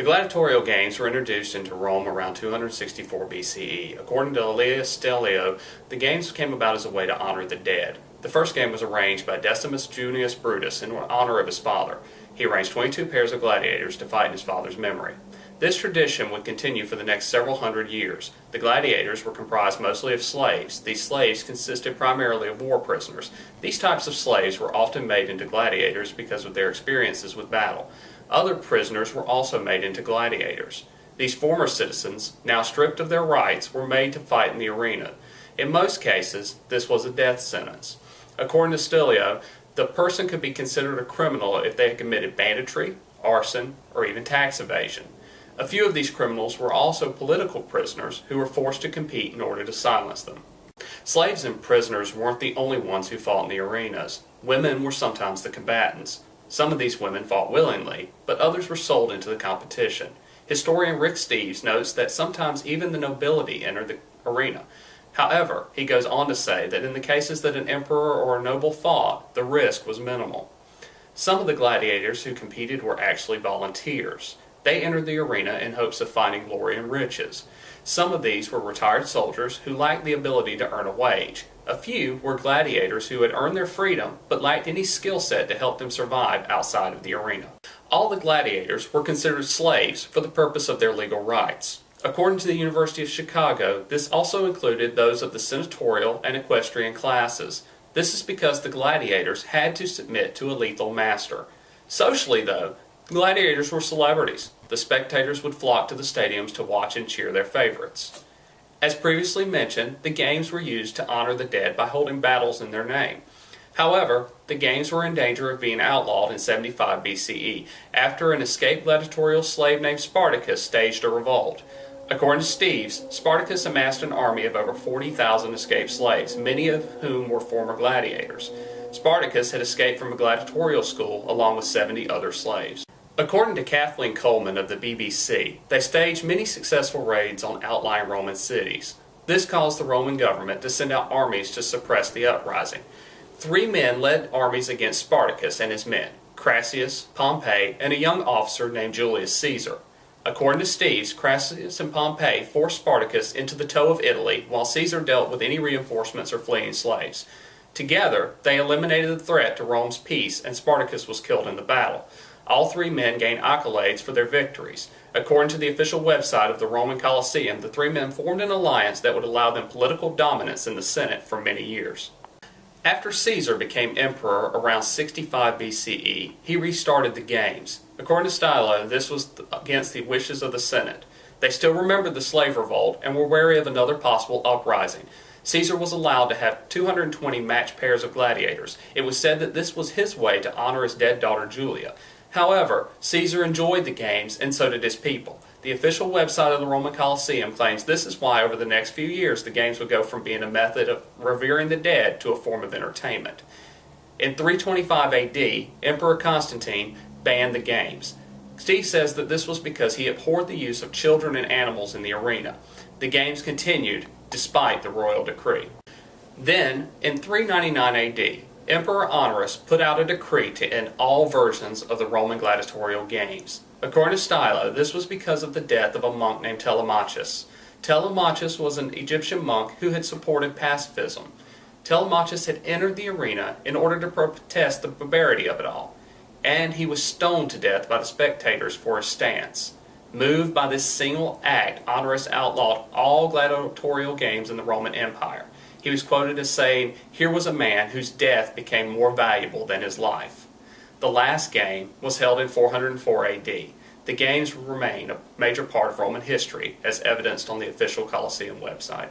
The gladiatorial games were introduced into Rome around 264 BCE. According to Stellio, the games came about as a way to honor the dead. The first game was arranged by Decimus Junius Brutus in honor of his father. He arranged 22 pairs of gladiators to fight in his father's memory. This tradition would continue for the next several hundred years. The gladiators were comprised mostly of slaves. These slaves consisted primarily of war prisoners. These types of slaves were often made into gladiators because of their experiences with battle. Other prisoners were also made into gladiators. These former citizens, now stripped of their rights, were made to fight in the arena. In most cases, this was a death sentence. According to Stellio, the person could be considered a criminal if they had committed banditry, arson, or even tax evasion. A few of these criminals were also political prisoners who were forced to compete in order to silence them. Slaves and prisoners weren't the only ones who fought in the arenas. Women were sometimes the combatants. Some of these women fought willingly, but others were sold into the competition. Historian Rick Steves notes that sometimes even the nobility entered the arena. However, he goes on to say that in the cases that an emperor or a noble fought, the risk was minimal. Some of the gladiators who competed were actually volunteers. They entered the arena in hopes of finding glory and riches. Some of these were retired soldiers who lacked the ability to earn a wage. A few were gladiators who had earned their freedom but lacked any skill set to help them survive outside of the arena. All the gladiators were considered slaves for the purpose of their legal rights. According to the University of Chicago, this also included those of the senatorial and equestrian classes. This is because the gladiators had to submit to a lethal master. Socially, though, gladiators were celebrities. The spectators would flock to the stadiums to watch and cheer their favorites. As previously mentioned, the games were used to honor the dead by holding battles in their name. However, the games were in danger of being outlawed in 75 BCE after an escaped gladiatorial slave named Spartacus staged a revolt. According to Steves, Spartacus amassed an army of over 40,000 escaped slaves, many of whom were former gladiators. Spartacus had escaped from a gladiatorial school along with 70 other slaves. According to Kathleen Coleman of the BBC, they staged many successful raids on outlying Roman cities. This caused the Roman government to send out armies to suppress the uprising. 3 men led armies against Spartacus and his men: Crassus, Pompey, and a young officer named Julius Caesar. According to Steves, Crassus and Pompey forced Spartacus into the toe of Italy while Caesar dealt with any reinforcements or fleeing slaves. Together, they eliminated the threat to Rome's peace, and Spartacus was killed in the battle. All 3 men gained accolades for their victories. According to the official website of the Roman Colosseum, the 3 men formed an alliance that would allow them political dominance in the Senate for many years. After Caesar became emperor around 65 BCE, he restarted the games. According to Stylo, this was against the wishes of the Senate. They still remembered the slave revolt and were wary of another possible uprising. Caesar was allowed to have 220 matched pairs of gladiators. It was said that this was his way to honor his dead daughter Julia. However, Caesar enjoyed the games, and so did his people. The official website of the Roman Colosseum claims this is why over the next few years the games would go from being a method of revering the dead to a form of entertainment. In 325 AD, Emperor Constantine banned the games. Steve says that this was because he abhorred the use of children and animals in the arena. The games continued despite the royal decree. Then, in 399 AD, Emperor Honorius put out a decree to end all versions of the Roman gladiatorial games. According to Stylo, this was because of the death of a monk named Telemachus. Telemachus was an Egyptian monk who had supported pacifism. Telemachus had entered the arena in order to protest the barbarity of it all, and he was stoned to death by the spectators for his stance. Moved by this single act, Honorius outlawed all gladiatorial games in the Roman Empire. He was quoted as saying, "Here was a man whose death became more valuable than his life." The last game was held in 404 AD. The games remain a major part of Roman history, as evidenced on the official Colosseum website.